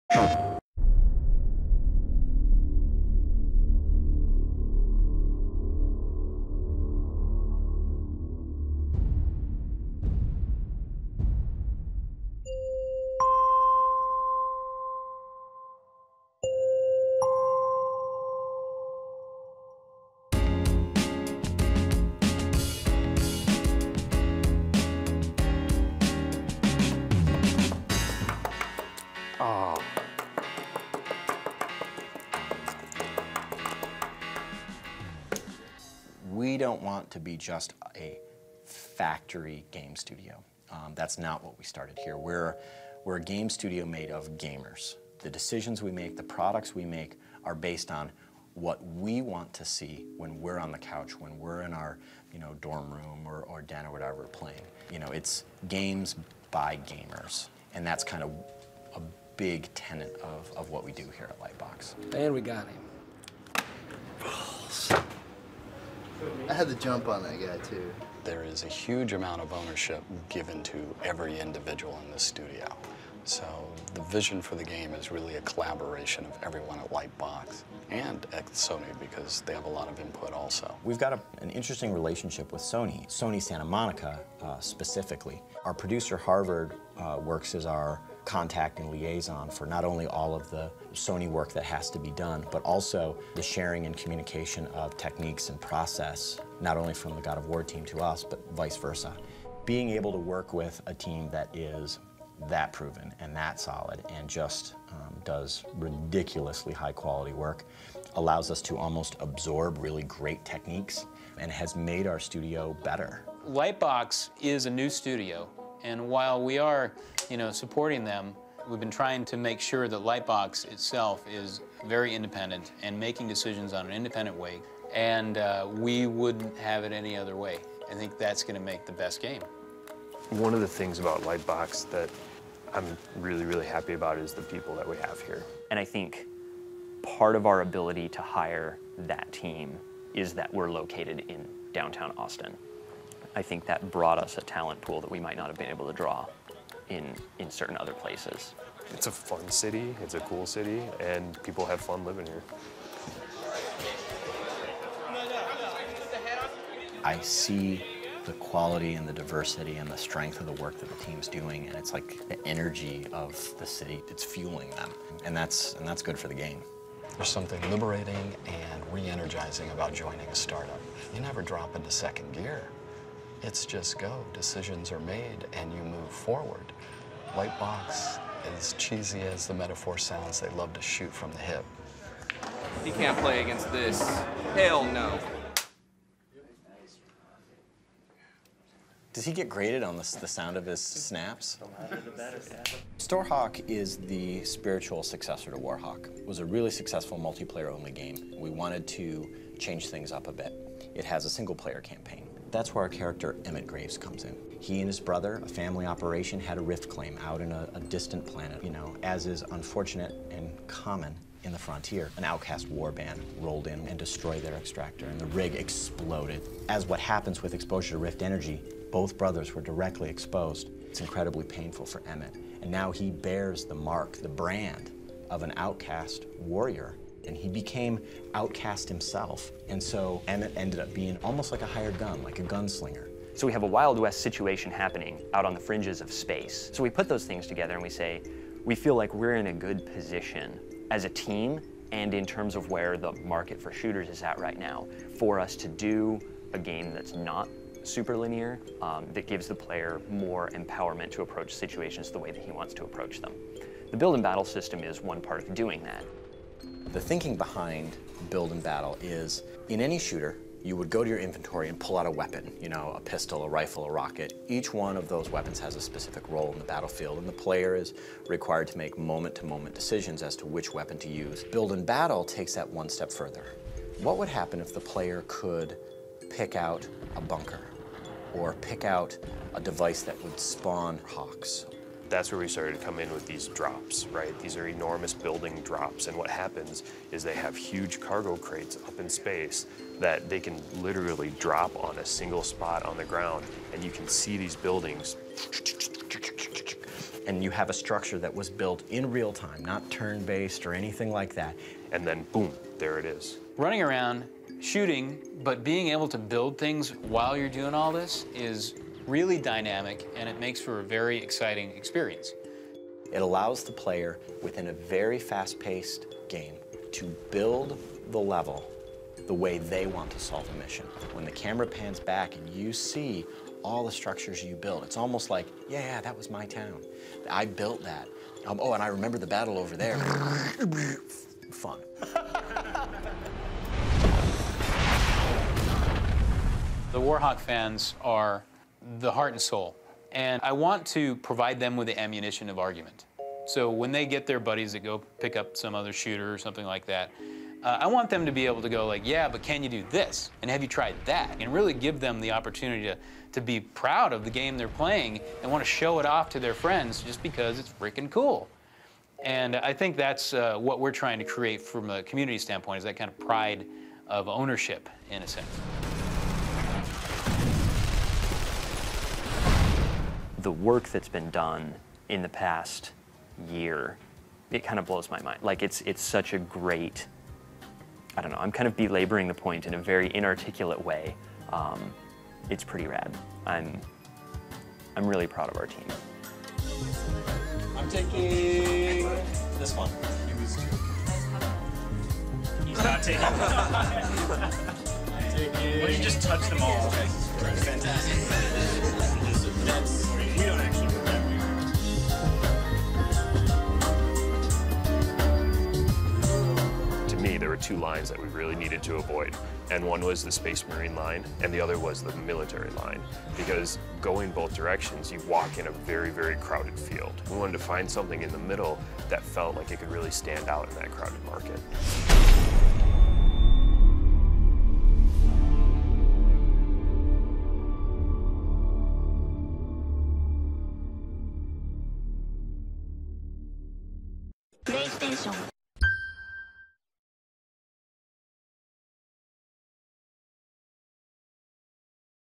Oh. We don't want to be just a factory game studio. That's not what we started here. We're a game studio made of gamers. The decisions we make, the products we make are based on what we want to see when we're on the couch, when we're in our dorm room or den or whatever we're playing. It's games by gamers, and that's kind of a big tenet of what we do here at Lightbox. And we got him. I had the jump on that guy, too. There is a huge amount of ownership given to every individual in this studio. So the vision for the game is really a collaboration of everyone at Lightbox and at Sony, because they have a lot of input also. We've got an interesting relationship with Sony Santa Monica specifically. Our producer, Harvard, works as our contact and liaison for not only all of the Sony work that has to be done, but also the sharing and communication of techniques and process, not only from the God of War team to us, but vice versa. Being able to work with a team that is that proven and that solid and just does ridiculously high quality work allows us to almost absorb really great techniques and has made our studio better. Lightbox is a new studio, and while we are, supporting them, we've been trying to make sure that Lightbox itself is very independent and making decisions on an independent way, and we wouldn't have it any other way. I think that's going to make the best game. One of the things about Lightbox that I'm really, really happy about is the people that we have here. And I think part of our ability to hire that team is that we're located in downtown Austin. I think that brought us a talent pool that we might not have been able to draw in certain other places. It's a fun city, it's a cool city, and people have fun living here. I see the quality and the diversity and the strength of the work that the team's doing, and it's like the energy of the city. It's fueling them, and that's good for the game. There's something liberating and re-energizing about joining a startup. You never drop into second gear. It's just go. Decisions are made and you move forward. Lightbox, as cheesy as the metaphor sounds, they love to shoot from the hip. He can't play against this. Hell no. Does he get graded on the sound of his snaps? Starhawk is the spiritual successor to Warhawk. It was a really successful multiplayer-only game. We wanted to change things up a bit. It has a single-player campaign. That's where our character Emmett Graves comes in. He and his brother, a family operation, had a rift claim out in a distant planet. As is unfortunate and common in the frontier, an outcast warband rolled in and destroyed their extractor, and the rig exploded. As what happens with exposure to rift energy, both brothers were directly exposed. It's incredibly painful for Emmett. And now he bears the mark, the brand of an outcast warrior. And he became outcast himself. And so Emmett ended up being almost like a hired gun, like a gunslinger. So we have a Wild West situation happening out on the fringes of space. So we put those things together and we say, we feel like we're in a good position as a team and in terms of where the market for shooters is at right now, for us to do a game that's not super linear, that gives the player more empowerment to approach situations the way that he wants to approach them. The build and battle system is one part of doing that. The thinking behind build and battle is, in any shooter, you would go to your inventory and pull out a weapon, a pistol, a rifle, a rocket. Each one of those weapons has a specific role in the battlefield, and the player is required to make moment-to-moment decisions as to which weapon to use. Build and battle takes that one step further. What would happen if the player could pick out a bunker or pick out a device that would spawn hawks? That's where we started to come in with these drops, right? These are enormous building drops, and what happens is they have huge cargo crates up in space that they can literally drop on a single spot on the ground, and you can see these buildings. and you have a structure that was built in real time, not turn-based or anything like that. And then boom, there it is. Running around, shooting, but being able to build things while you're doing all this is really dynamic, and it makes for a very exciting experience. It allows the player, within a very fast-paced game, to build the level the way they want to solve a mission. When the camera pans back and you see all the structures you build, it's almost like, yeah, that was my town. I built that. Oh, and I remember the battle over there. Fun. The Warhawk fans are the heart and soul, and I want to provide them with the ammunition of argument. So when they get their buddies that go pick up some other shooter or something like that, I want them to be able to go like, yeah, but can you do this? And have you tried that? And really give them the opportunity to be proud of the game they're playing and want to show it off to their friends just because it's freaking cool. And I think that's what we're trying to create from a community standpoint, is that kind of pride of ownership, in a sense. The work that's been done in the past year, it kind of blows my mind. Like, it's such a great, I don't know, I'm kind of belaboring the point in a very inarticulate way. It's pretty rad. I'm really proud of our team. I'm taking this one. He's not taking Well, you just touched them all. Okay. Fantastic. We don't actually work that way. To me, there were two lines that we really needed to avoid. And one was the Space Marine line, and the other was the military line. Because going both directions, you walk in a very, very crowded field. We wanted to find something in the middle that felt like it could really stand out in that crowded market. PlayStation